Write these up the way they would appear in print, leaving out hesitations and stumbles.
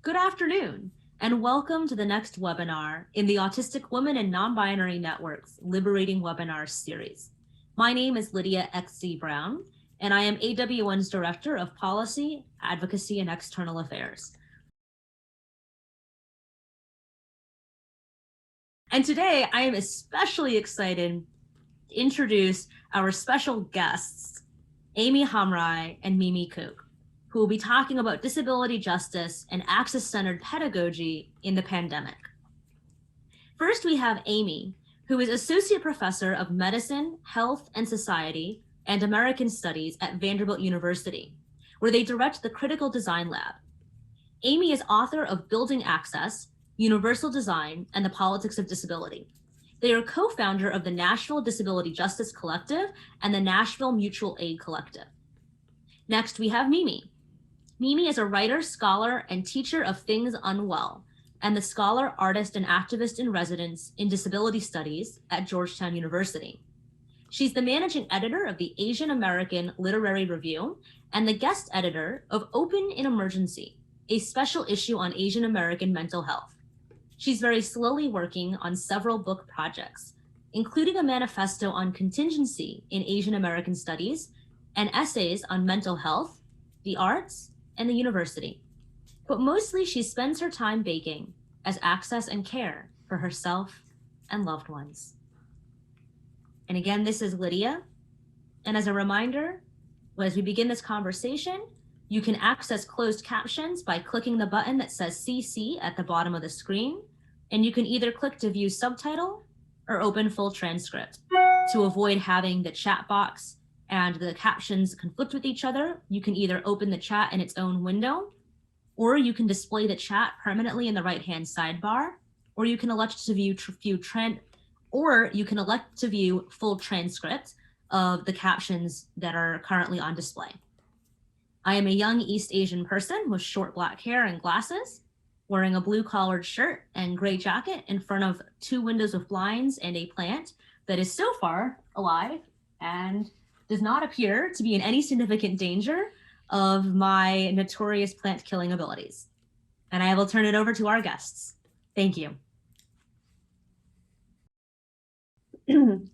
Good afternoon, and welcome to the next webinar in the Autistic Women and Non-Binary Network's Liberating Webinars series. My name is Lydia XC Brown, and I am AW1's Director of Policy, Advocacy, and External Affairs. And today, I am especially excited to introduce our special guests, Aimi Hamraie and Mimi Khúc, who will be talking about disability justice and access-centered pedagogy in the pandemic. First, we have Aimi, who is Associate Professor of Medicine, Health and Society, and American Studies at Vanderbilt University, where they direct the Critical Design Lab. Aimi is author of Building Access, Universal Design, and the Politics of Disability. They are co-founder of the National Disability Justice Collective and the Nashville Mutual Aid Collective. Next, we have Mimi. Mimi is a writer, scholar, and teacher of Things Unwell, and the scholar, artist, and activist in residence in disability studies at Georgetown University. She's the managing editor of the Asian American Literary Review and the guest editor of Open in Emergency, a special issue on Asian American mental health. She's very slowly working on several book projects, including a manifesto on contingency in Asian American studies and essays on mental health, the arts, and the university. But mostly she spends her time baking as access and care for herself and loved ones. And again, this is Lydia. And as a reminder, as we begin this conversation, you can access closed captions by clicking the button that says CC at the bottom of the screen, and you can either click to view subtitle or open full transcript. To avoid having the chat box and the captions conflict with each other, you can either open the chat in its own window, or you can display the chat permanently in the right-hand sidebar, or you can elect to view full transcript of the captions that are currently on display. I am a young East Asian person with short black hair and glasses, wearing a blue-collared shirt and gray jacket in front of 2 windows with blinds and a plant that is so far alive and does not appear to be in any significant danger of my notorious plant-killing abilities. And I will turn it over to our guests. Thank you.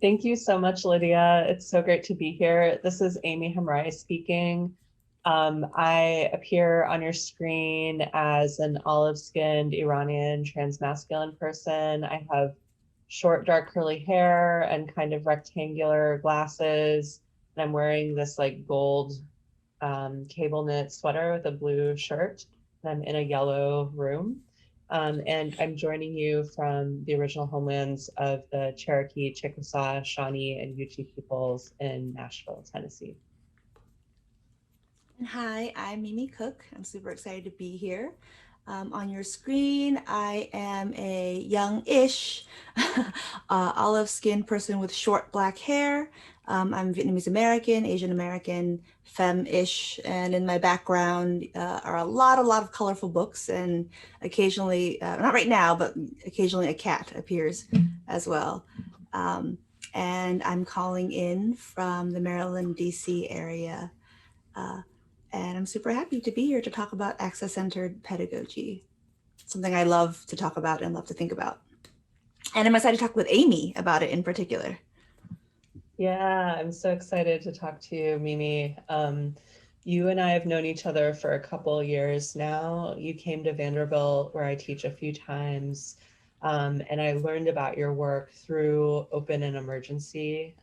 Thank you so much, Lydia. It's so great to be here. This is Aimi Hamraie speaking. I appear on your screen as an olive-skinned Iranian transmasculine person. I have short, dark, curly hair and kind of rectangular glasses. And I'm wearing this like gold cable knit sweater with a blue shirt. And I'm in a yellow room. And I'm joining you from the original homelands of the Cherokee, Chickasaw, Shawnee, and Yuchi peoples in Nashville, Tennessee. Hi, I'm Mimi Khúc. I'm super excited to be here. On your screen, I am a young-ish olive-skinned person with short black hair. I'm Vietnamese American, Asian American, femme-ish, and in my background are a lot of colorful books, and occasionally, not right now, but occasionally a cat appears as well. And I'm calling in from the Maryland, DC area. And I'm super happy to be here to talk about access-centered pedagogy, something I love to talk about and love to think about. And I'm excited to talk with Aimi about it in particular. Yeah, I'm so excited to talk to you, Mimi. You and I have known each other for a couple years now. You came to Vanderbilt, where I teach a few times, and I learned about your work through Open in Emergency,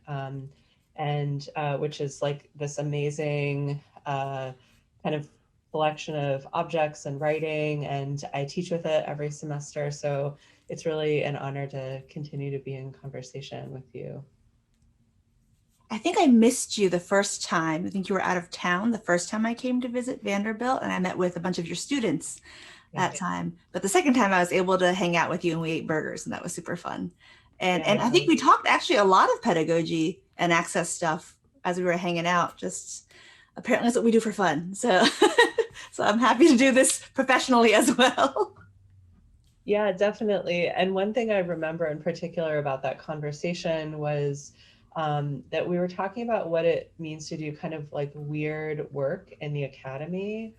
which is like this amazing kind of collection of objects and writing, and I teach with it every semester. So it's really an honor to continue to be in conversation with you. I think I missed you the first time. I think you were out of town the first time I came to visit Vanderbilt, and I met with a bunch of your students that time. But the second time I was able to hang out with you and we ate burgers, and that was super fun. And I think we talked actually a lot of pedagogy and access stuff as we were hanging out. Just apparently that's what we do for fun. So, so I'm happy to do this professionally as well. Yeah, definitely. And one thing I remember in particular about that conversation was that we were talking about what it means to do kind of like weird work in the academy.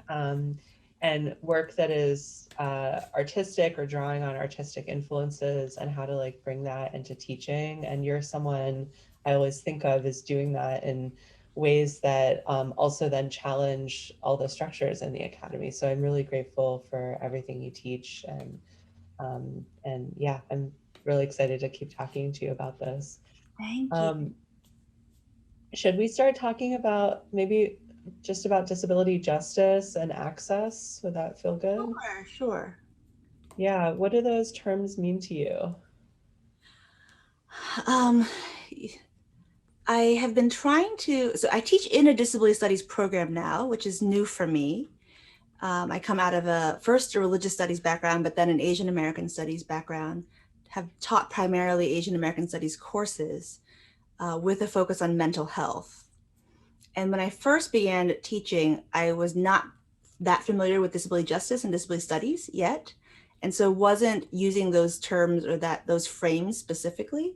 and work that is artistic or drawing on artistic influences, and how to like bring that into teaching. And you're someone I always think of as doing that in ways that also then challenge all the structures in the academy. So I'm really grateful for everything you teach, and yeah, I'm really excited to keep talking to you about this. Thank you. Should we start talking about maybe just about disability justice and access? Would that feel good? Sure, sure. Yeah, what do those terms mean to you? Um, I have been trying to, so I teach in a disability studies program now, which is new for me. I come out of first a religious studies background, but then an Asian American studies background, have taught primarily Asian American studies courses with a focus on mental health. And when I first began teaching, I was not that familiar with disability justice and disability studies yet. And so wasn't using those terms or those frames specifically.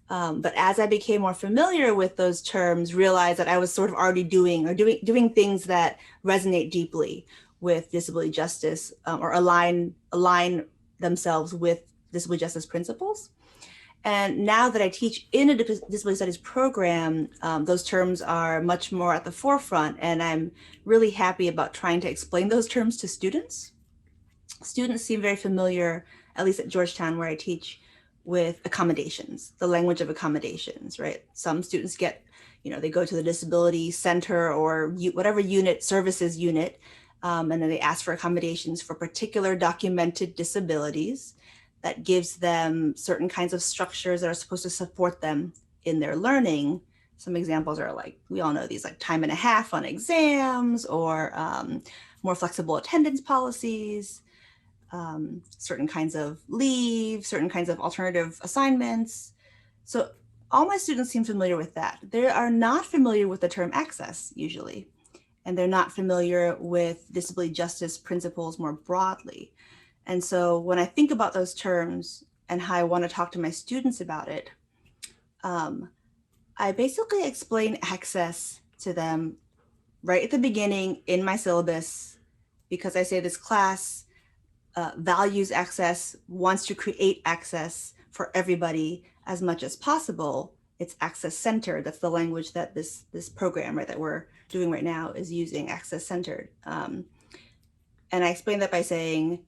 But as I became more familiar with those terms, realized that I was sort of already doing things that resonate deeply with disability justice or align themselves with disability justice principles. And now that I teach in a disability studies program, those terms are much more at the forefront, and I'm really happy about trying to explain those terms to students. Students seem very familiar, at least at Georgetown where I teach, with accommodations, the language of accommodations, right? Some students get, they go to the disability center or whatever unit, services unit, and then they ask for accommodations for particular documented disabilities that gives them certain kinds of structures that are supposed to support them in their learning. Some examples are like, we all know these, like time and a half on exams, or more flexible attendance policies, certain kinds of leave, certain kinds of alternative assignments. So all my students seem familiar with that. They are not familiar with the term access usually, and they're not familiar with disability justice principles more broadly. And so when I think about those terms and how I want to talk to my students about it, I basically explain access to them right at the beginning in my syllabus, because I say this class values access, wants to create access for everybody as much as possible. It's access centered. That's the language that this program, right, that we're doing right now is using, access centered. And I explain that by saying,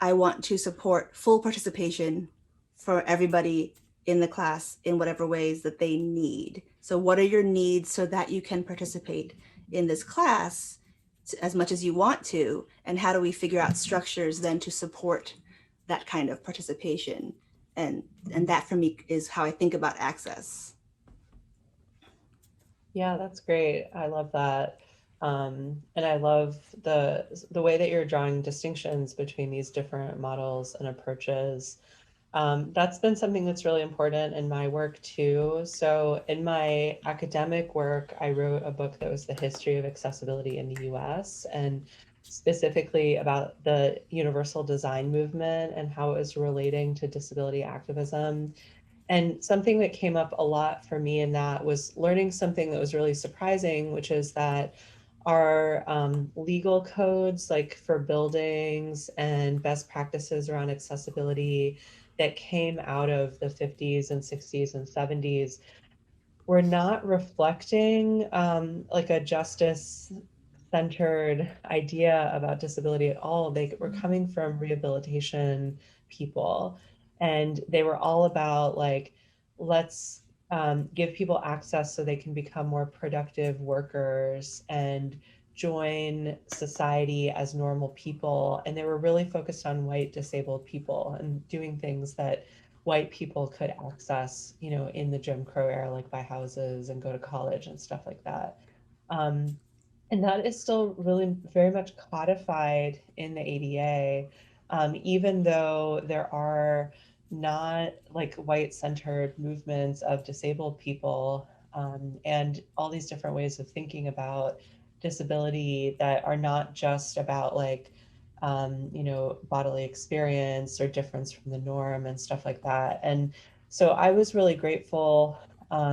I want to support full participation for everybody in the class in whatever ways that they need. So what are your needs so that you can participate in this class as much as you want to? And how do we figure out structures then to support that kind of participation? And that for me is how I think about access. Yeah, that's great. I love that. And I love the way that you're drawing distinctions between these different models and approaches. That's been something that's really important in my work too. So in my academic work, I wrote a book that was the history of accessibility in the US, and specifically about the universal design movement and how it was relating to disability activism. And something that came up a lot for me in that was learning something that was really surprising, which is that our legal codes, like for buildings and best practices around accessibility that came out of the 50s and 60s and 70s, were not reflecting like a justice centered idea about disability at all. They were coming from rehabilitation people, and they were all about like, let's give people access so they can become more productive workers and join society as normal people. And they were really focused on white disabled people and doing things that white people could access, in the Jim Crow era, like buy houses and go to college and stuff like that. And that is still really very much codified in the ADA, even though there are not like white centered movements of disabled people, and all these different ways of thinking about disability that are not just about like, bodily experience or difference from the norm and stuff like that. And so I was really grateful. I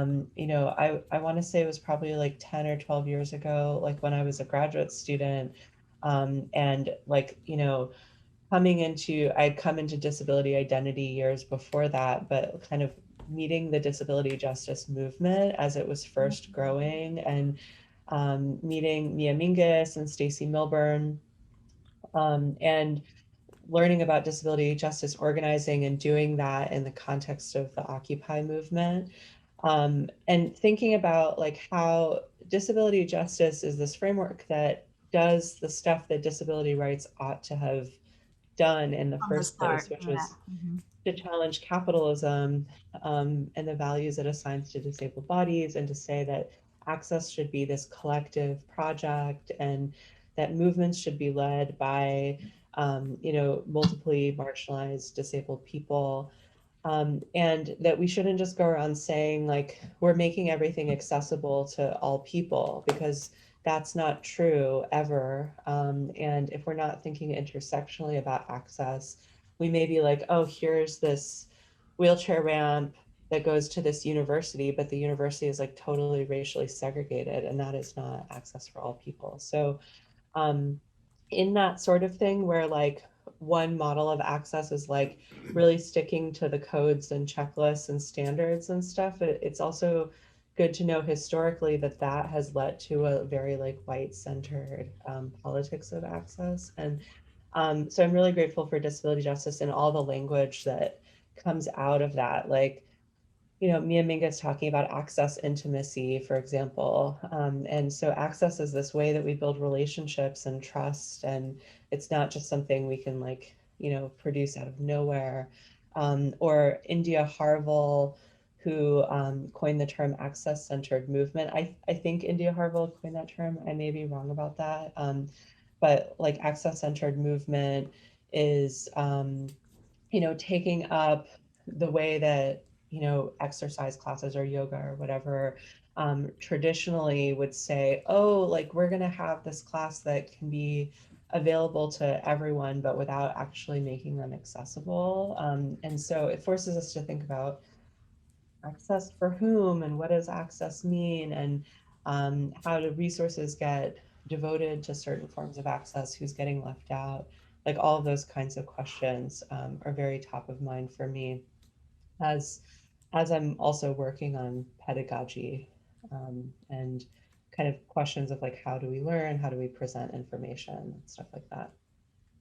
want to say it was probably like 10 or 12 years ago, like when I was a graduate student, And like, I'd come into disability identity years before that, but kind of meeting the disability justice movement as it was first growing, and meeting Mia Mingus and Stacey Milburn, and learning about disability justice organizing and doing that in the context of the Occupy movement, and thinking about like how disability justice is this framework that does the stuff that disability rights ought to have done in the From the first place, start. which Yeah. was to challenge capitalism, and the values it assigns to disabled bodies, and to say that access should be this collective project, and that movements should be led by, multiply marginalized disabled people, and that we shouldn't just go around saying like we're making everything accessible to all people, because that's not true ever. And if we're not thinking intersectionally about access, we may be like, oh, here's this wheelchair ramp that goes to this university, but the university is like totally racially segregated, and that is not access for all people. So um, in that sort of thing where like one model of access is like really sticking to the codes and checklists and standards and stuff, it's also good to know historically that that has led to a very like white centered politics of access. And so I'm really grateful for disability justice and all the language that comes out of that, like Mia Mingus talking about access intimacy, for example. And so access is this way that we build relationships and trust, and it's not just something we can like, produce out of nowhere. Or India Harville, who coined the term access-centered movement. I think India Harville coined that term. I may be wrong about that. But like access-centered movement is, taking up the way that exercise classes or yoga or whatever traditionally would say, oh, like we're going to have this class that can be available to everyone, but without actually making them accessible. And so it forces us to think about access for whom, and what does access mean, and how do resources get devoted to certain forms of access, who's getting left out. Like all of those kinds of questions are very top of mind for me as I'm also working on pedagogy, and kind of questions of like how do we learn, how do we present information, and stuff like that.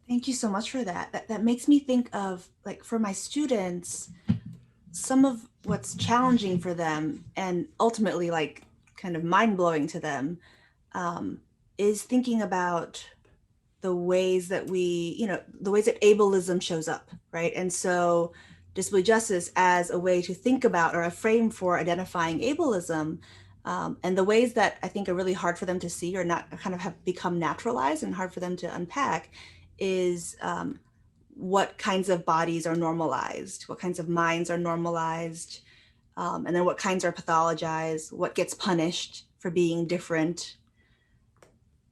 Thank you so much for that. That makes me think of, like, for my students, some of what's challenging for them and ultimately like kind of mind blowing to them, is thinking about the ways that the ways that ableism shows up, right? And so disability justice as a way to think about, or a frame for identifying ableism, and the ways that I think are really hard for them to see, or not kind of have become naturalized and hard for them to unpack, is what kinds of bodies are normalized, what kinds of minds are normalized, and then what kinds are pathologized, what gets punished for being different.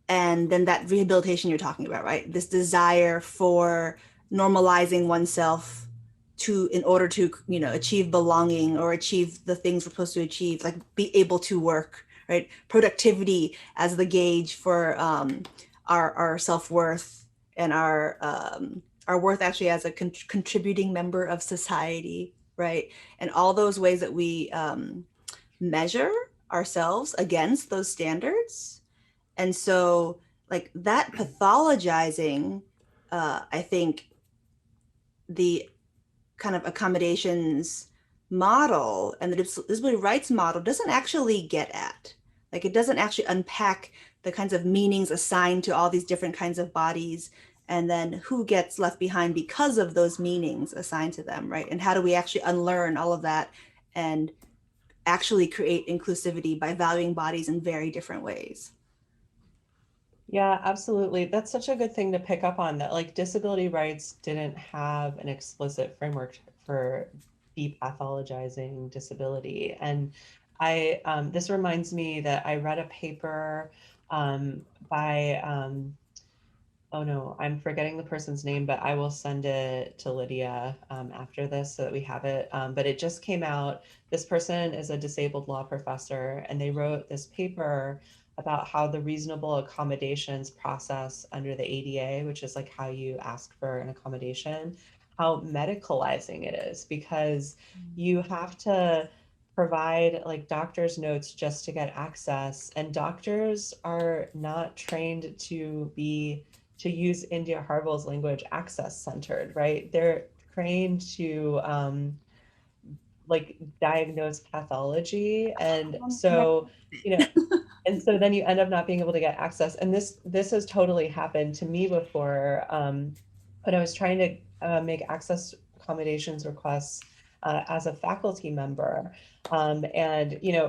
And then that rehabilitation you're talking about, right? This desire for normalizing oneself in order to, achieve belonging or achieve the things we're supposed to achieve, like be able to work, right? Productivity as the gauge for our self-worth, and our worth actually as a contributing member of society, right? And all those ways that we measure ourselves against those standards. And so like that pathologizing, I think the kind of accommodations model and the disability rights model doesn't actually get at. Like it doesn't actually unpack the kinds of meanings assigned to all these different kinds of bodies, and then who gets left behind because of those meanings assigned to them, right? And how do we actually unlearn all of that and actually create inclusivity by valuing bodies in very different ways? Yeah, absolutely. That's such a good thing to pick up on, that like disability rights didn't have an explicit framework for depathologizing disability. And this reminds me that I read a paper by, oh no, I'm forgetting the person's name, but I will send it to Lydia after this so that we have it. But it just came out. This person is a disabled law professor, and they wrote this paper about how the reasonable accommodations process under the ADA, which is like how you ask for an accommodation, how medicalizing it is, because you have to provide like doctor's notes just to get access, and doctors are not trained to use India Harbal's language access centered, right? They're trained to like diagnose pathology, and so you know, and so then you end up not being able to get access. And this has totally happened to me before, when I was trying to make access accommodations requests as a faculty member. And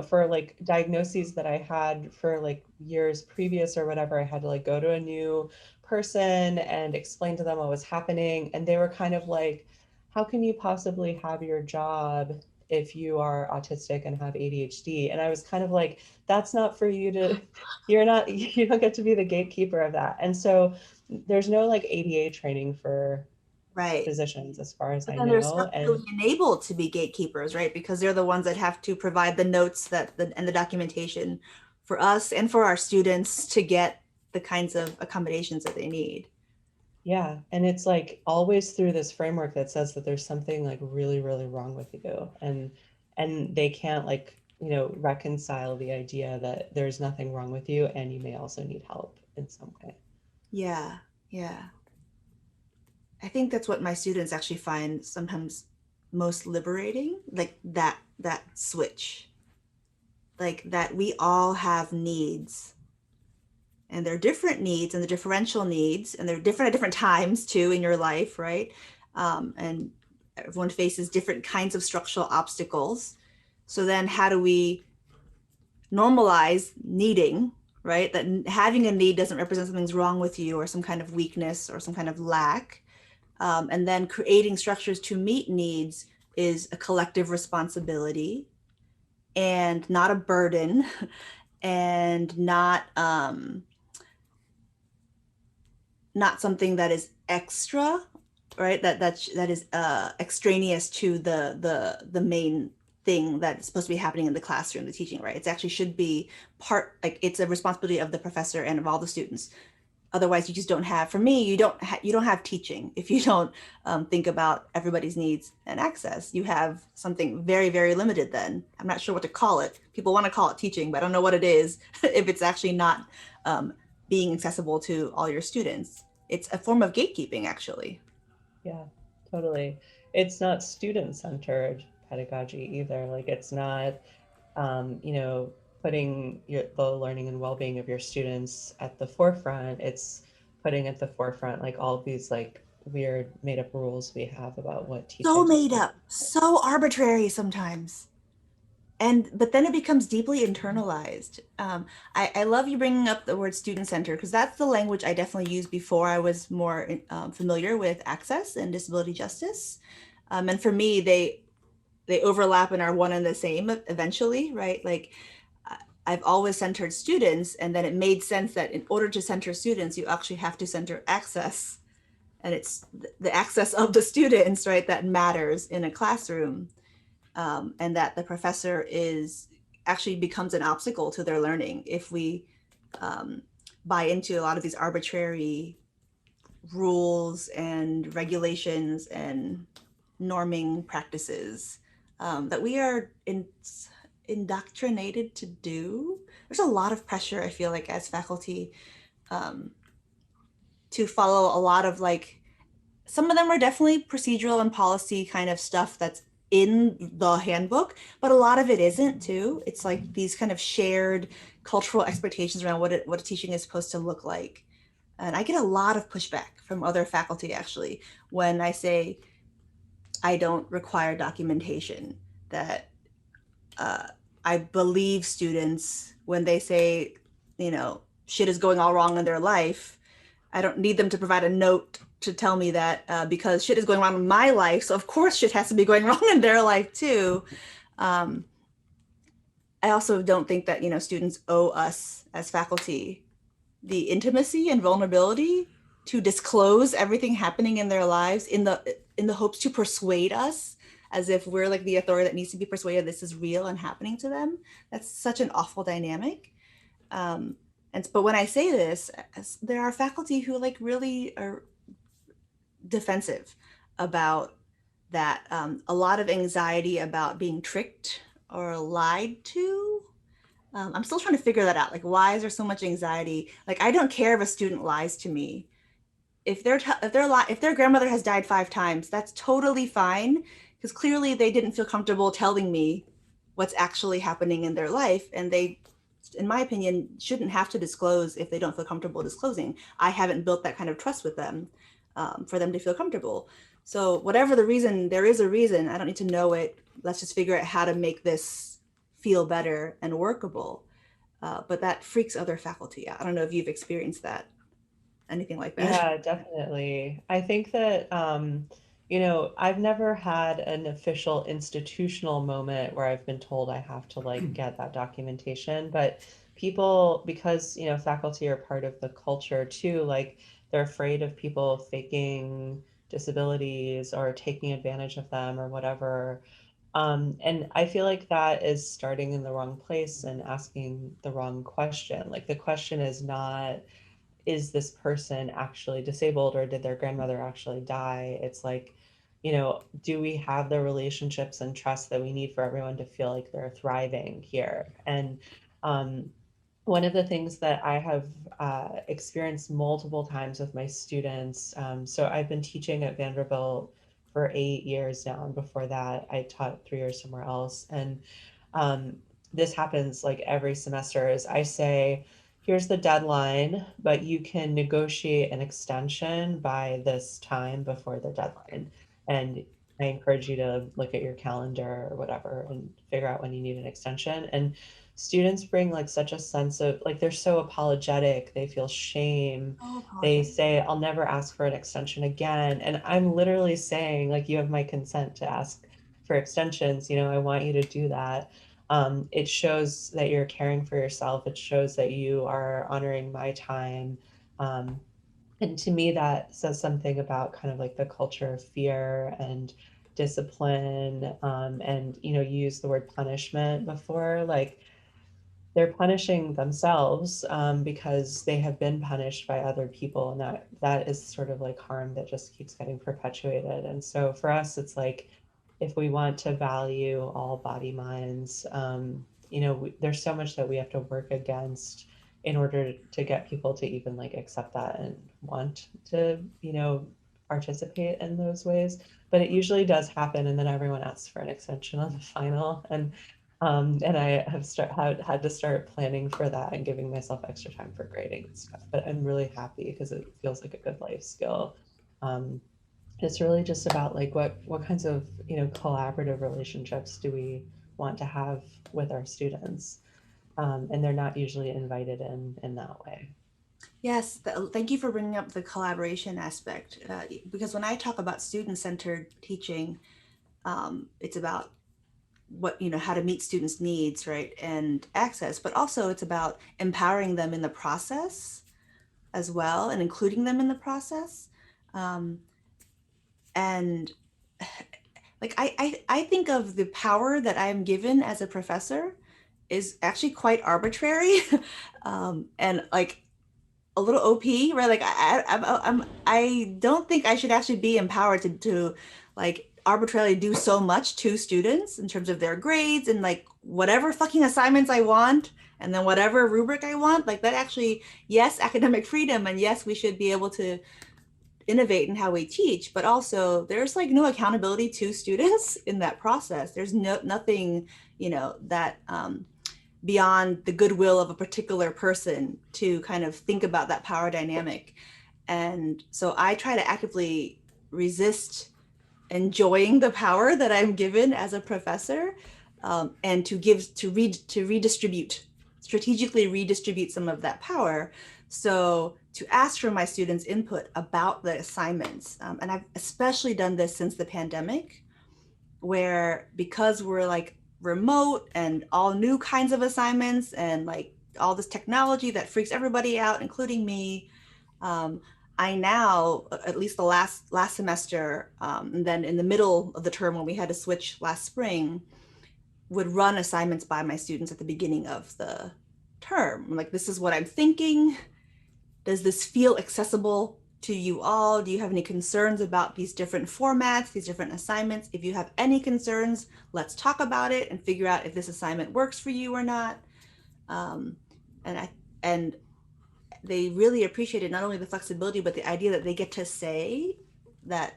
for like diagnoses that I had for like years previous or whatever, I had to like go to a new person and explain to them what was happening. And they were kind of like, how can you possibly have your job if you are autistic and have ADHD? And I was kind of like, that's not for you to, you don't get to be the gatekeeper of that. And so there's no like ADA training for Right. physicians as far as But I then they're know. structurally enabled to be gatekeepers, right? Because they're the ones that have to provide the notes and the documentation for us and for our students to get the kinds of accommodations that they need. Yeah, and it's like always through this framework that says that there's something like really, really wrong with you, and they can't like, reconcile the idea that there's nothing wrong with you and you may also need help in some way. Yeah, yeah. I think that's what my students actually find sometimes most liberating, like that switch. Like that we all have needs, and they're different needs, and the differential needs, and they're different at different times too in your life, right? And everyone faces different kinds of structural obstacles. So then how do we normalize needing, right? That having a need doesn't represent something's wrong with you or some kind of weakness or some kind of lack. And then creating structures to meet needs is a collective responsibility and not a burden and not something that is extra, right? That is extraneous to the main thing that's supposed to be happening in the classroom, the teaching, right? It actually should be part, like it's a responsibility of the professor and of all the students. Otherwise, you just don't have, for me, you don't have teaching if you don't think about everybody's needs and access. You have something very, very limited then. I'm not sure what to call it. People want to call it teaching, but I don't know what it is if it's actually not being accessible to all your students. It's a form of gatekeeping, actually. Yeah, totally. It's not student-centered pedagogy either. Like it's not, putting the learning and well-being of your students at the forefront. It's putting at the forefront like all of these like weird made-up rules we have about what teaching. So made up, so arbitrary sometimes. But then it becomes deeply internalized. I love you bringing up the word student-centered because that's the language I definitely used before I was more familiar with access and disability justice. And for me, they overlap and are one and the same eventually, right? Like I've always centered students, and then it made sense that in order to center students, you actually have to center access. And it's the access of the students, right, that matters in a classroom. And that the professor actually becomes an obstacle to their learning if we buy into a lot of these arbitrary rules and regulations and norming practices that we are indoctrinated to do. There's a lot of pressure, I feel like, as faculty to follow a lot of like, some of them are definitely procedural and policy kind of stuff that's in the handbook, but a lot of it isn't too. It's like these kind of shared cultural expectations around what a teaching is supposed to look like. And I get a lot of pushback from other faculty actually when I say I don't require documentation, that I believe students when they say, shit is going all wrong in their life. I don't need them to provide a note to tell me that because shit is going wrong in my life. So of course shit has to be going wrong in their life too. I also don't think that, students owe us as faculty the intimacy and vulnerability to disclose everything happening in their lives in the hopes to persuade us, as if we're like the authority that needs to be persuaded this is real and happening to them. That's such an awful dynamic. But when I say this, there are faculty who like really are defensive about that. A lot of anxiety about being tricked or lied to. I'm still trying to figure that out. Like, why is there so much anxiety? Like, I don't care if a student lies to me. If their grandmother has died 5 times, that's totally fine, because clearly they didn't feel comfortable telling me what's actually happening in their life, and they, in my opinion, shouldn't have to disclose if they don't feel comfortable disclosing. I haven't built that kind of trust with them for them to feel comfortable. So whatever the reason, there is a reason. I don't need to know it. Let's just figure out how to make this feel better and workable. But that freaks other faculty out. I don't know if you've experienced that, anything like that. Yeah, definitely. I think that, I've never had an official institutional moment where I've been told I have to like get that documentation, but people, because, faculty are part of the culture too, like they're afraid of people faking disabilities or taking advantage of them or whatever. And I feel like that is starting in the wrong place and asking the wrong question. Like the question is not, is this person actually disabled or did their grandmother actually die? It's like, do we have the relationships and trust that we need for everyone to feel like they're thriving here? And um, one of the things that I have experienced multiple times with my students, so I've been teaching at Vanderbilt for 8 years now, and before that, I taught 3 years somewhere else. And um, this happens like every semester. Is I say, here's the deadline, but you can negotiate an extension by this time before the deadline. And I encourage you to look at your calendar or whatever and figure out when you need an extension. And students bring like such a sense of like they're so apologetic, they feel shame. Oh, They apologize. say, I'll never ask for an extension again. And I'm literally saying, like, you have my consent to ask for extensions. I want you to do that. It shows that you're caring for yourself. It shows that you are honoring my time. Um, and to me, that says something about kind of like the culture of fear and discipline. And, you use the word punishment before, like they're punishing themselves because they have been punished by other people. And that is sort of like harm that just keeps getting perpetuated. And so for us, it's like, if we want to value all body minds, there's so much that we have to work against in order to get people to even like accept that and want to, participate in those ways. But it usually does happen, and then everyone asks for an extension on the final. And I have had to start planning for that and giving myself extra time for grading and stuff. But I'm really happy because it feels like a good life skill. Um, it's really just about like what kinds of collaborative relationships do we want to have with our students, and they're not usually invited in that way. Yes, thank you for bringing up the collaboration aspect. Because when I talk about student-centered teaching, it's about how to meet students' needs, right, and access, but also it's about empowering them in the process as well and including them in the process. And like I think of the power that I am given as a professor is actually quite arbitrary, and like a little OP, right? Like I don't think I should actually be empowered to like arbitrarily do so much to students in terms of their grades and like whatever fucking assignments I want and then whatever rubric I want. Like that actually, yes, academic freedom, and yes, we should be able to innovate in how we teach, but also there's like no accountability to students in that process. There's nothing, that beyond the goodwill of a particular person to kind of think about that power dynamic. And so I try to actively resist enjoying the power that I'm given as a professor, and to redistribute, strategically redistribute some of that power. So to ask for my students' input about the assignments. And I've especially done this since the pandemic, where because we're like remote and all new kinds of assignments and like all this technology that freaks everybody out, including me, I now, at least the last semester, and then in the middle of the term when we had to switch last spring, would run assignments by my students at the beginning of the term. Like, this is what I'm thinking. Does this feel accessible to you all? Do you have any concerns about these different formats, these different assignments? If you have any concerns, let's talk about it and figure out if this assignment works for you or not. And they really appreciated not only the flexibility, but the idea that they get to say that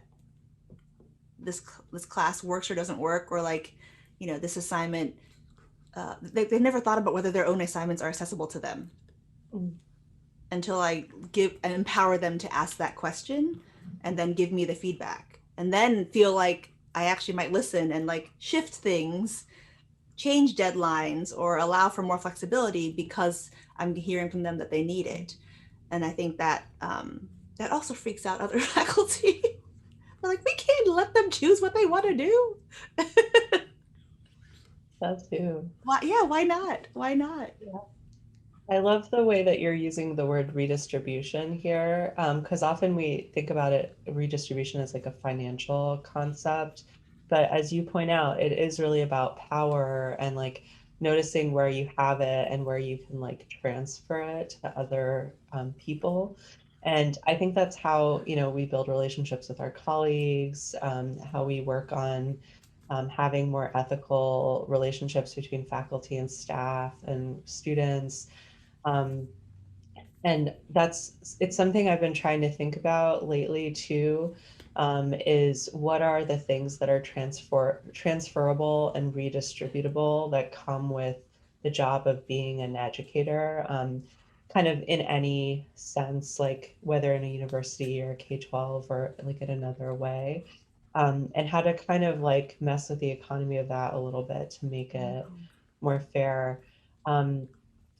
this class works or doesn't work, or like, you know, this assignment, they've never thought about whether their own assignments are accessible to them until I give and empower them to ask that question and then give me the feedback, and then feel like I actually might listen and like shift things, change deadlines, or allow for more flexibility because I'm hearing from them that they need it. And I think that that also freaks out other faculty. They're like, we can't let them choose what they want to do. That too. Why? Yeah, why not? Why not? Yeah. I love the way that you're using the word redistribution here, because often we think about it, redistribution as like a financial concept. But as you point out, it is really about power and like noticing where you have it and where you can like transfer it to other people. And I think that's how, you know, we build relationships with our colleagues, how we work on having more ethical relationships between faculty and staff and students. Um, and it's something I've been trying to think about lately too, is what are the things that are transferable and redistributable that come with the job of being an educator, kind of in any sense, like whether in a university or K-12 or like in another way, and how to kind of like mess with the economy of that a little bit to make it more fair. Um,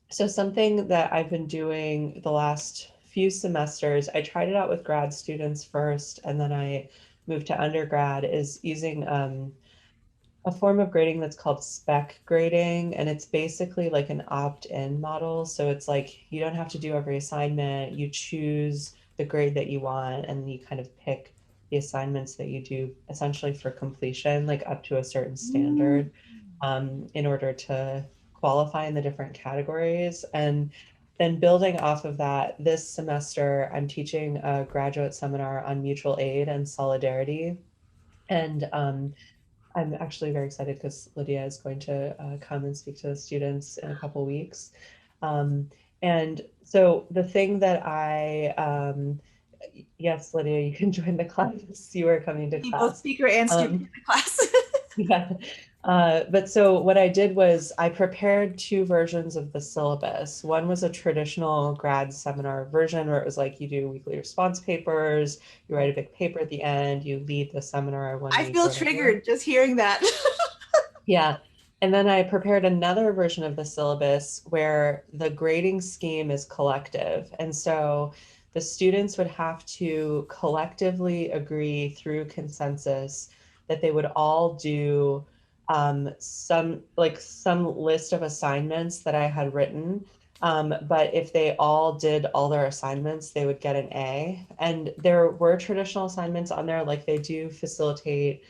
so something that I've been doing the last few semesters, I tried it out with grad students first, and then I moved to undergrad, is using a form of grading that's called spec grading. And it's basically like an opt-in model. So it's like you don't have to do every assignment. You choose the grade that you want, and you kind of pick the assignments that you do essentially for completion, like up to a certain standard, in order to qualify in the different categories. And then building off of that, this semester, I'm teaching a graduate seminar on mutual aid and solidarity. And I'm actually very excited because Lydia is going to come and speak to the students in a couple weeks. And so the thing that yes, Lydia, you can join the class. You are coming to class. Both speaker and student in the class. Yeah. But so what I did was I prepared two versions of the syllabus. One was a traditional grad seminar version where it was like you do weekly response papers, you write a big paper at the end, you lead the seminar 1 week. I feel triggered just hearing that. Yeah. And then I prepared another version of the syllabus where the grading scheme is collective. And so the students would have to collectively agree through consensus that they would all do some list of assignments that I had written. But if they all did all their assignments, they would get an A. And there were traditional assignments on there, like they do facilitate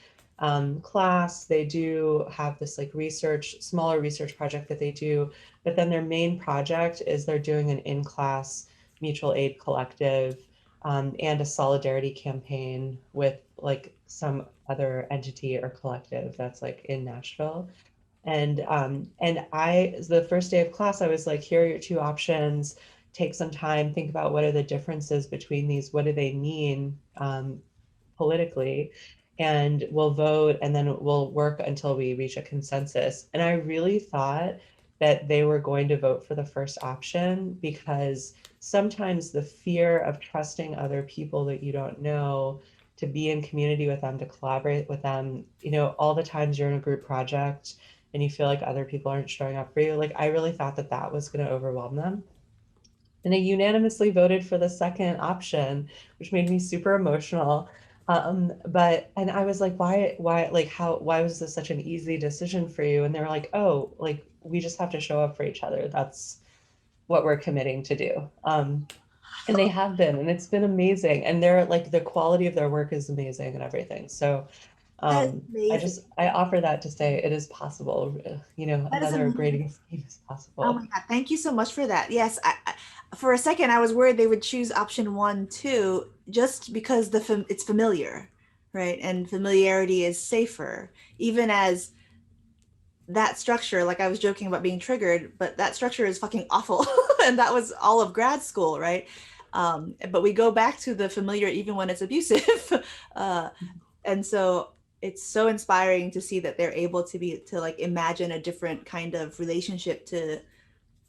class, they do have this like smaller research project that they do, but then their main project is they're doing an in-class mutual aid collective and a solidarity campaign with like some other entity or collective that's like in Nashville. And the first day of class, I was like, here are your two options. Take some time, think about what are the differences between these, what do they mean politically, and we'll vote, and then we'll work until we reach a consensus. And I really thought that they were going to vote for the first option, because sometimes the fear of trusting other people that you don't know, to be in community with them, to collaborate with them, you know, all the times you're in a group project and you feel like other people aren't showing up for you, like I really thought that that was going to overwhelm them. And they unanimously voted for the second option, which made me super emotional. And I was like, why, why was this such an easy decision for you? And they were like, oh, like, we just have to show up for each other. That's what we're committing to do. And they have been, and it's been amazing. And they're like, the quality of their work is amazing and everything. So That is I amazing. just, I offer that to say it is possible, That is another amazing. grading scheme is Oh possible. my God. Thank you so much for that. Yes. For a second, I was worried they would choose option one, too, just because it's familiar, right? And familiarity is safer, even as that structure, like I was joking about being triggered, but that structure is fucking awful. And that was all of grad school, right? But we go back to the familiar even when it's abusive. uh, and so it's so inspiring to see that they're able to like imagine a different kind of relationship to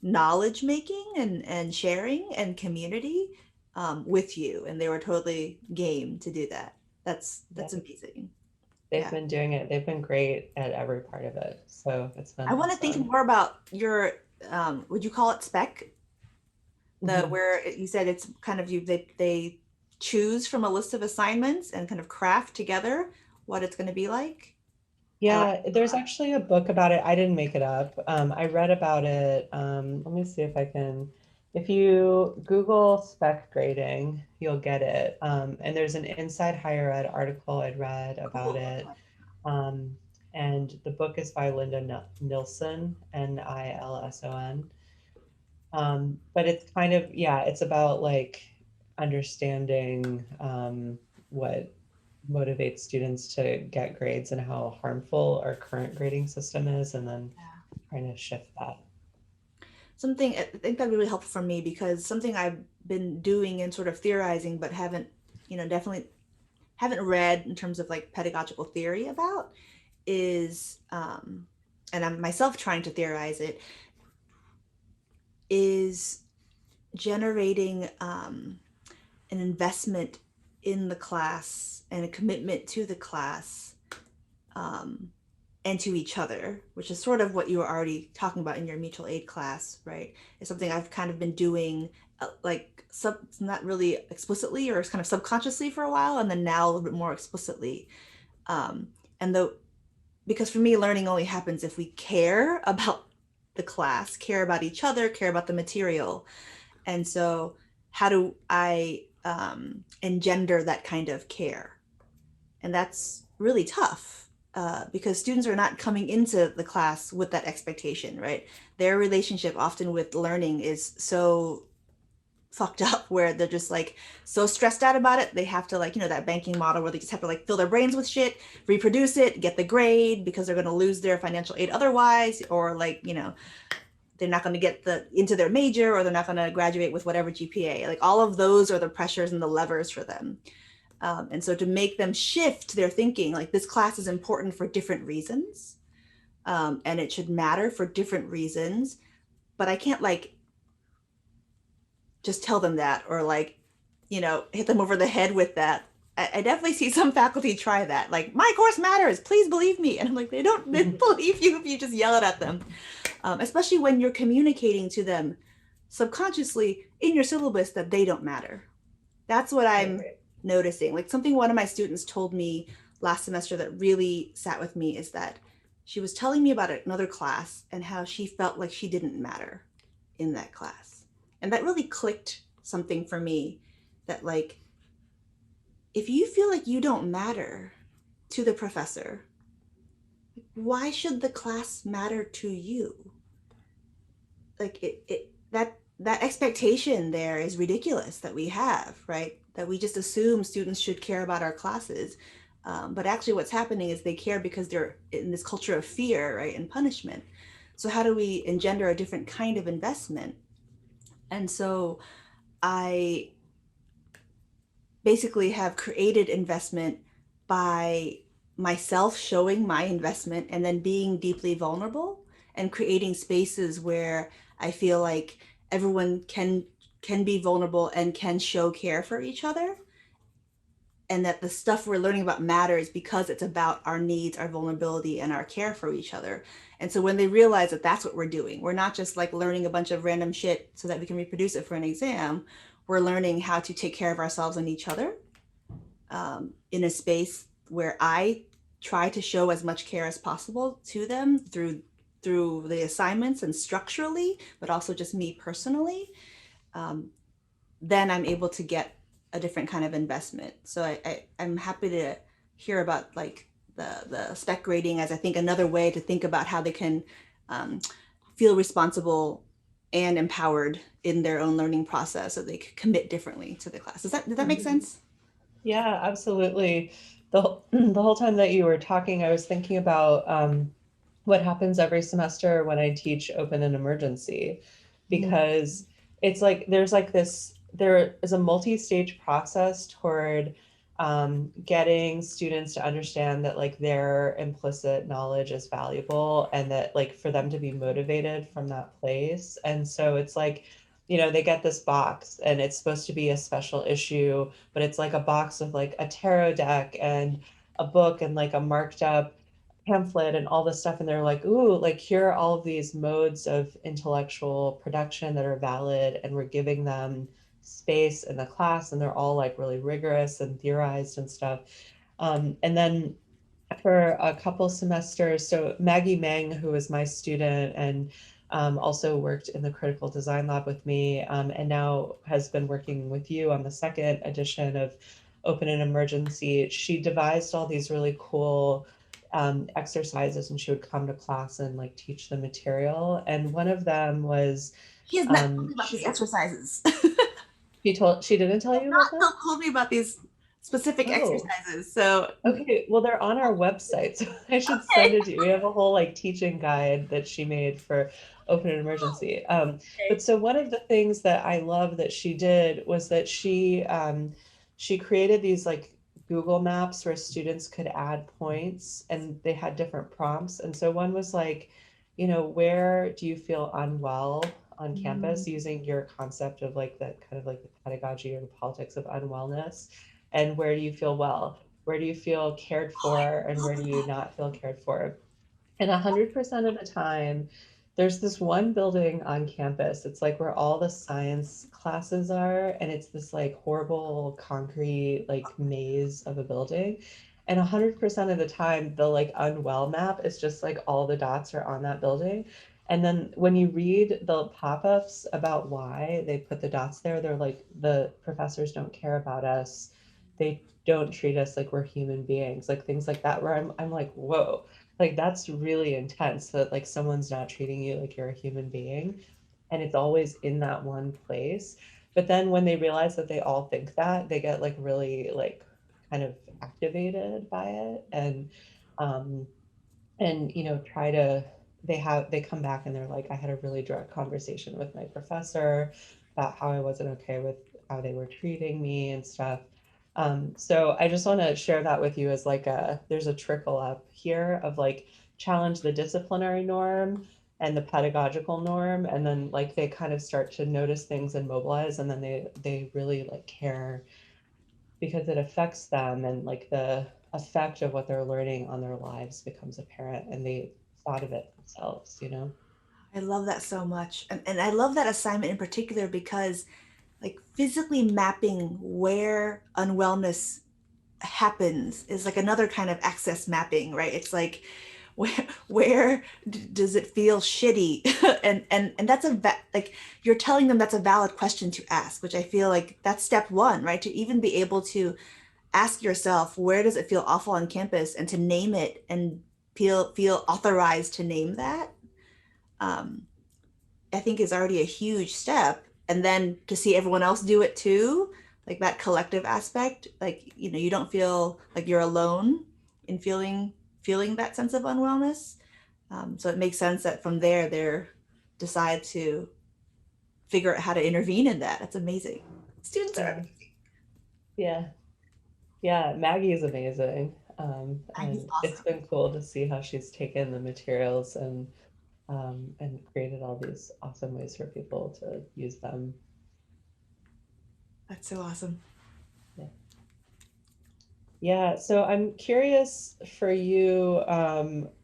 knowledge making and sharing and community with you. And they were totally game to do that. That's Yep. amazing. They've Yeah. been doing it. They've been great at every part of it. So it's been I want to think awesome. more about your, would you call it spec? The Mhm. where you said it's kind of they choose from a list of assignments and kind of craft together what it's going to be like. I like Yeah, there's actually a book about it. I didn't make it up. I read about it. Let me see if I can. If you Google spec grading, you'll get it. And there's an Inside Higher Ed article I'd read about cool. it. Okay. Um, and the book is by Linda Nilsson, Nilson. But it's kind of, yeah, it's about like understanding what motivates students to get grades and how harmful our current grading system is, and then Yeah. trying to shift that. Something I think that'd be really helpful for me because something I've been doing and sort of theorizing, but haven't, definitely haven't read in terms of like pedagogical theory about is, and I'm myself trying to theorize it, is generating an investment in the class and a commitment to the class, um, and to each other, which is sort of what you were already talking about in your mutual aid class, right? It's something I've kind of been doing, not really explicitly or kind of subconsciously for a while, and then now a little bit more explicitly. Um, and though, because for me, learning only happens if we care about the class, care about each other, care about the material. And so, how do I engender that kind of care? And that's really tough because students are not coming into the class with that expectation, right? Their relationship often with learning is so fucked up where they're just like so stressed out about it. They have to, like, that banking model where they just have to like fill their brains with shit, reproduce it, get the grade because they're going to lose their financial aid otherwise, or like, they're not going to get into their major, or they're not going to graduate with whatever GPA. Like all of those are the pressures and the levers for them. And so to make them shift their thinking, like this class is important for different reasons, and it should matter for different reasons, but I can't like just tell them that or like, hit them over the head with that. I definitely see some faculty try that. Like, my course matters, please believe me. And I'm like, they don't believe you if you just yell it at them, especially when you're communicating to them subconsciously in your syllabus that they don't matter. That's what I'm Right. noticing. Like something one of my students told me last semester that really sat with me is that she was telling me about another class and how she felt like she didn't matter in that class. And that really clicked something for me, that like, if you feel like you don't matter to the professor, why should the class matter to you? Like that expectation there is ridiculous that we have, right? That we just assume students should care about our classes. But actually what's happening is they care because they're in this culture of fear, right, and punishment. So how do we engender a different kind of investment? And so I basically have created investment by myself showing my investment and then being deeply vulnerable and creating spaces where I feel like everyone can be vulnerable and can show care for each other, and that the stuff we're learning about matters because it's about our needs, our vulnerability, and our care for each other. And so when they realize that that's what we're doing, we're not just like learning a bunch of random shit so that we can reproduce it for an exam. We're learning how to take care of ourselves and each other, in a space where I try to show as much care as possible to them through the assignments and structurally, but also just me personally. Um, then I'm able to get a different kind of investment. So I'm happy to hear about like the spec grading as, I think, another way to think about how they can feel responsible and empowered in their own learning process, so they could commit differently to the class. Did that make sense? Yeah, absolutely. The whole time that you were talking, I was thinking about what happens every semester when I teach open and emergency, because it's like there is a multi-stage process toward getting students to understand that like their implicit knowledge is valuable, and that like for them to be motivated from that place. And so it's like, they get this box and it's supposed to be a special issue, but it's like a box with like a tarot deck and a book and like a marked up pamphlet and all this stuff. And they're like, ooh, like here are all of these modes of intellectual production that are valid, and we're giving them space in the class, and they're all like really rigorous and theorized and stuff. And then for a couple semesters, so Maggie Meng, who was my student and also worked in the critical design lab with me, and now has been working with you on the second edition of Open and Emergency. She devised all these really cool exercises, and she would come to class and like teach the material. And one of them was He has not told me about these exercises. she didn't tell you about that? Told me about these specific exercises. So okay, well they're on our website, so I should send it to you. We have a whole like teaching guide that she made for Open and Emergency. But so one of the things that I love that she did was that she created these like Google Maps where students could add points, and they had different prompts. And so one was like, where do you feel unwell on campus, using your concept of like that kind of like the pedagogy or the politics of unwellness, and where do you feel well, where do you feel cared for, and where do you not feel cared for. And 100% of the time, there's this one building on campus. It's like where all the science classes are, and it's this like horrible concrete like maze of a building. And 100% of the time, the like unwell map is just like all the dots are on that building. And then when you read the pop-ups about why they put the dots there, they're like, the professors don't care about us. They don't treat us like we're human beings, like things like that, where I'm like, whoa, like that's really intense that like someone's not treating you like you're a human being. And it's always in that one place. But then when they realize that they all think that, they get like really like kind of activated by it, um and try to, they come back and they're like, I had a really direct conversation with my professor about how I wasn't okay with how they were treating me and stuff. So I just want to share that with you as like there's a trickle up here of like challenge the disciplinary norm and the pedagogical norm, and then like they kind of start to notice things and mobilize, and then they really like care because it affects them, and like the effect of what they're learning on their lives becomes apparent, and they thought of it themselves. I love that so much. And I love that assignment in particular because like physically mapping where unwellness happens is like another kind of access mapping, right? It's like where does it feel shitty? and that's like you're telling them that's a valid question to ask, which I feel like that's step one, right? To even be able to ask yourself, where does it feel awful on campus, and to name it and feel authorized to name that, um, I think is already a huge step. And then to see everyone else do it too, like that collective aspect, like, you don't feel like you're alone in feeling that sense of unwellness. So it makes sense that from there, they're decide to figure out how to intervene in that. That's amazing. Students are amazing. Yeah. Yeah, Maggie is amazing. Maggie's And awesome. it's been cool to see how she's taken the materials and created all these awesome ways for people to use them. That's so awesome. Yeah. Yeah, so I'm curious for you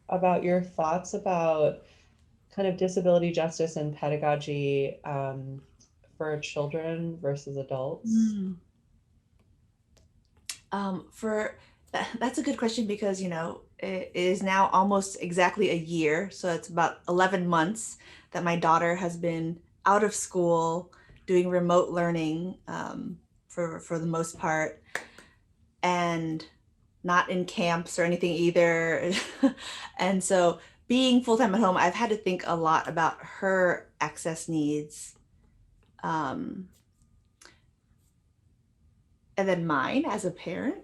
about your thoughts about kind of disability justice and pedagogy for children versus adults. For that's a good question because it is now almost exactly a year, so it's about 11 months that my daughter has been out of school doing remote learning, for the most part. And not in camps or anything either. And so being full-time at home, I've had to think a lot about her access needs. And then mine as a parent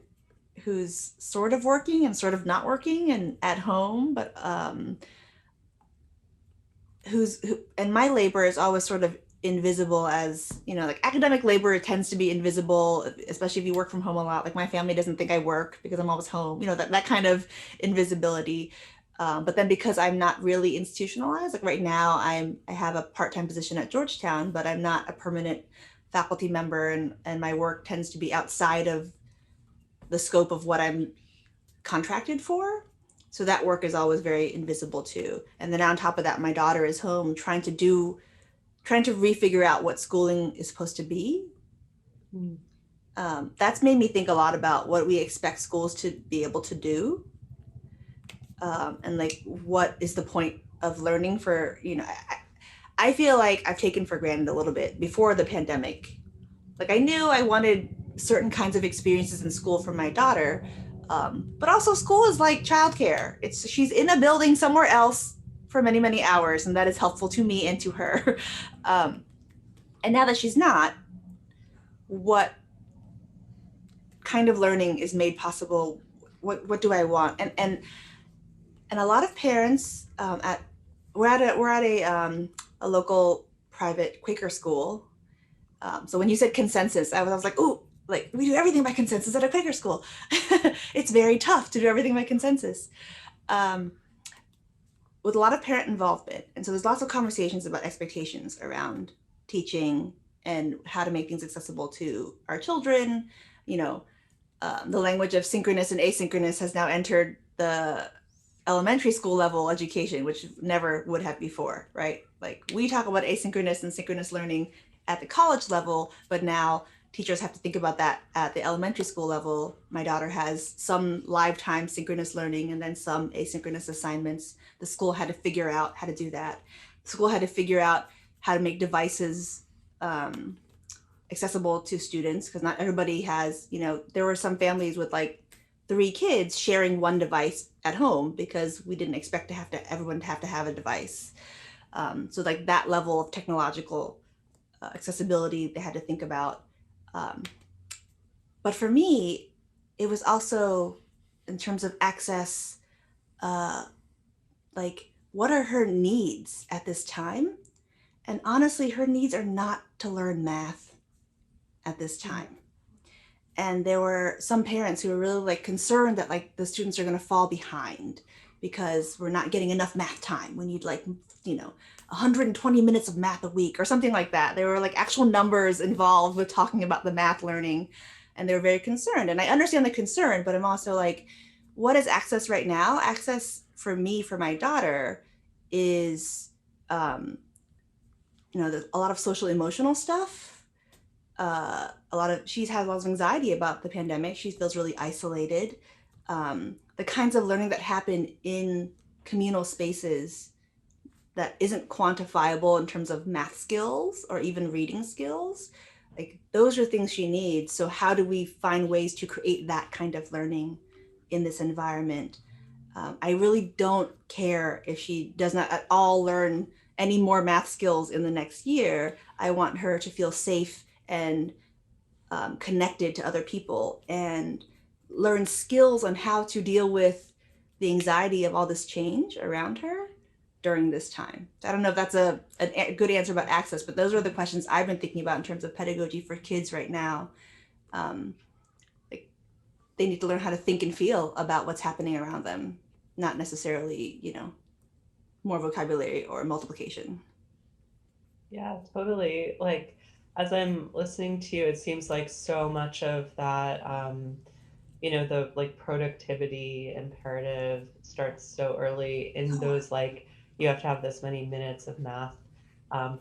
who's sort of working and sort of not working and at home, but and my labor is always sort of invisible, as you know, like academic labor tends to be invisible, especially if you work from home a lot. Like my family doesn't think I work because I'm always home, you know, that kind of invisibility. But then because I'm not really institutionalized, like right now I have a part-time position at Georgetown, but I'm not a permanent faculty member, and my work tends to be outside of the scope of what I'm contracted for. So that work is always very invisible too. And then on top of that, my daughter is home trying to refigure out what schooling is supposed to be. That's made me think a lot about what we expect schools to be able to do. And like, what is the point of learning for, you know, I feel like I've taken for granted a little bit before the pandemic. Like I knew I wanted certain kinds of experiences in school for my daughter, but also school is like childcare. She's in a building somewhere else for many, many hours, and that is helpful to me and to her. And now that she's not, what kind of learning is made possible? What do I want? And a lot of parents we're at a local private Quaker school. So when you said consensus, I was like, ooh, like we do everything by consensus at a Quaker school. It's very tough to do everything by consensus. With a lot of parent involvement. And so there's lots of conversations about expectations around teaching and how to make things accessible to our children. You know, the language of synchronous and asynchronous has now entered the elementary school level education, which never would have before, right? Like we talk about asynchronous and synchronous learning at the college level, but now teachers have to think about that at the elementary school level. My daughter has some live time synchronous learning and then some asynchronous assignments. The school had to figure out how to do that. The school had to figure out how to make devices accessible to students, because not everybody has, you know, there were some families with like 3 kids sharing one device at home because we didn't expect everyone to have a device. So like that level of technological accessibility they had to think about. But for me, it was also in terms of access, like what are her needs at this time? And honestly, her needs are not to learn math at this time. And there were some parents who were really like concerned that like the students are going to fall behind because we're not getting enough math time. We need like, you know, 120 minutes of math a week or something like that. There were like actual numbers involved with talking about the math learning, and they were very concerned. And I understand the concern, but I'm also like, what is access right now? Access for me, for my daughter, is, you know, there's a lot of social emotional stuff. She's had a lot of anxiety about the pandemic. She feels really isolated. The kinds of learning that happen in communal spaces that isn't quantifiable in terms of math skills or even reading skills, like those are things she needs. So how do we find ways to create that kind of learning in this environment? I really don't care if she does not at all learn any more math skills in the next year. I want her to feel safe and connected to other people and learn skills on how to deal with the anxiety of all this change around her during this time. I don't know if that's a good answer about access, but those are the questions I've been thinking about in terms of pedagogy for kids right now. Like they need to learn how to think and feel about what's happening around them, not necessarily, you know, more vocabulary or multiplication. Yeah, totally. Like, as I'm listening to you, it seems like so much of that, you know, the like productivity imperative starts so early in those, like, you have to have this many minutes of math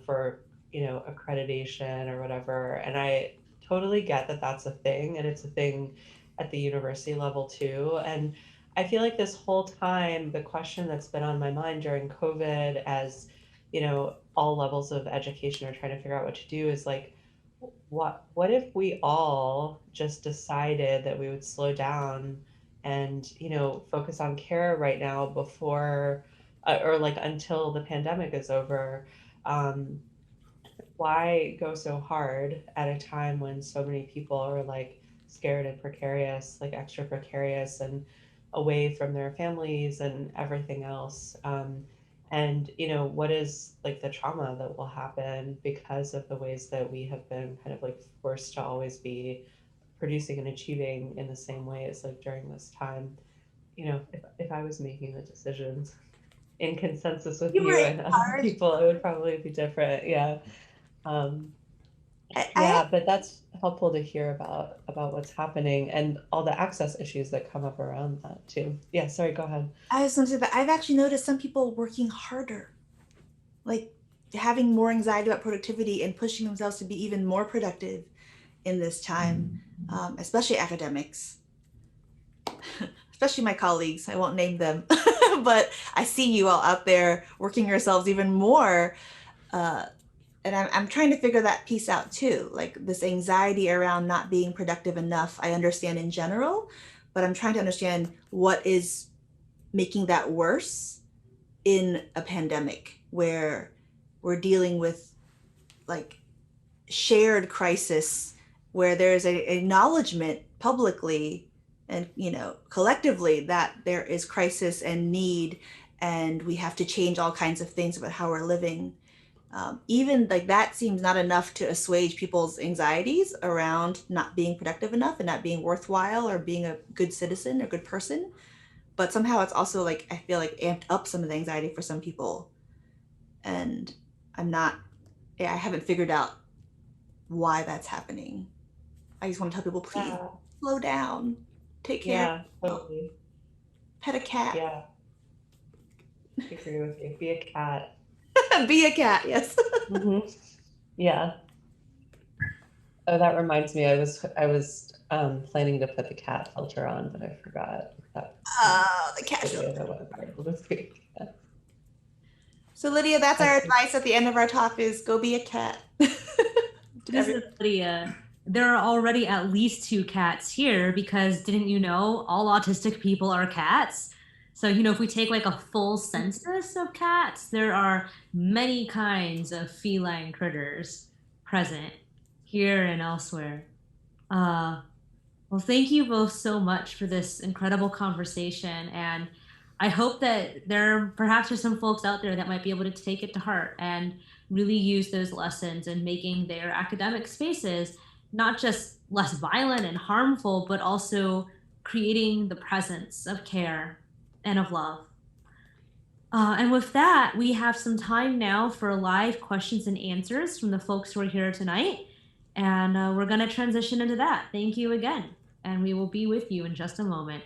for, you know, accreditation or whatever. And I totally get that that's a thing, and it's a thing at the university level too. And I feel like this whole time, the question that's been on my mind during COVID, as you know, all levels of education are trying to figure out what to do, is like, what if we all just decided that we would slow down and, you know, focus on care right now before or like until the pandemic is over. Um, why go so hard at a time when so many people are like scared and precarious, like extra precarious and away from their families and everything else? And, you know, what is like the trauma that will happen because of the ways that we have been kind of like forced to always be producing and achieving in the same ways like during this time? You know, if I was making the decisions in consensus with You were you in and other charge. people, it would probably be different. Yeah. Um, I yeah, but that's helpful to hear about what's happening and all the access issues that come up around that too. Yeah, sorry, go ahead. I was going to say that I've actually noticed some people working harder, like having more anxiety about productivity and pushing themselves to be even more productive in this time, especially academics, especially my colleagues. I won't name them, but I see you all out there working yourselves even more. And I'm trying to figure that piece out too. Like this anxiety around not being productive enough, I understand in general, but I'm trying to understand what is making that worse in a pandemic where we're dealing with like shared crisis, where there's a acknowledgement publicly and, you know, collectively that there is crisis and need, and we have to change all kinds of things about how we're living. Even like that seems not enough to assuage people's anxieties around not being productive enough and not being worthwhile or being a good citizen or good person. But somehow it's also like I feel like amped up some of the anxiety for some people, and I'm not. Yeah, I haven't figured out why that's happening. I just want to tell people, please Yeah, slow down, take care of yeah, yourself, totally. pet a cat, Yeah, I agree with you. Be a cat. be a cat. Yes. Hmm. Yeah. Oh, that reminds me, I was planning to put the cat filter on, but I forgot that The cat show. video that went viral this week. Yeah. So Lydia, that's our Okay. advice at the end of our talk: is go be a cat. This is Lydia. There are already at least 2 cats here because didn't you know all autistic people are cats? So, you know, if we take like a full census of cats, there are many kinds of feline critters present here and elsewhere. Uh, well, thank you both so much for this incredible conversation. And I hope that there perhaps are some folks out there that might be able to take it to heart and really use those lessons in making their academic spaces not just less violent and harmful, but also creating the presence of care and of love. And with that, we have some time now for live questions and answers from the folks who are here tonight. And we're going to transition into that. Thank you again. And we will be with you in just a moment.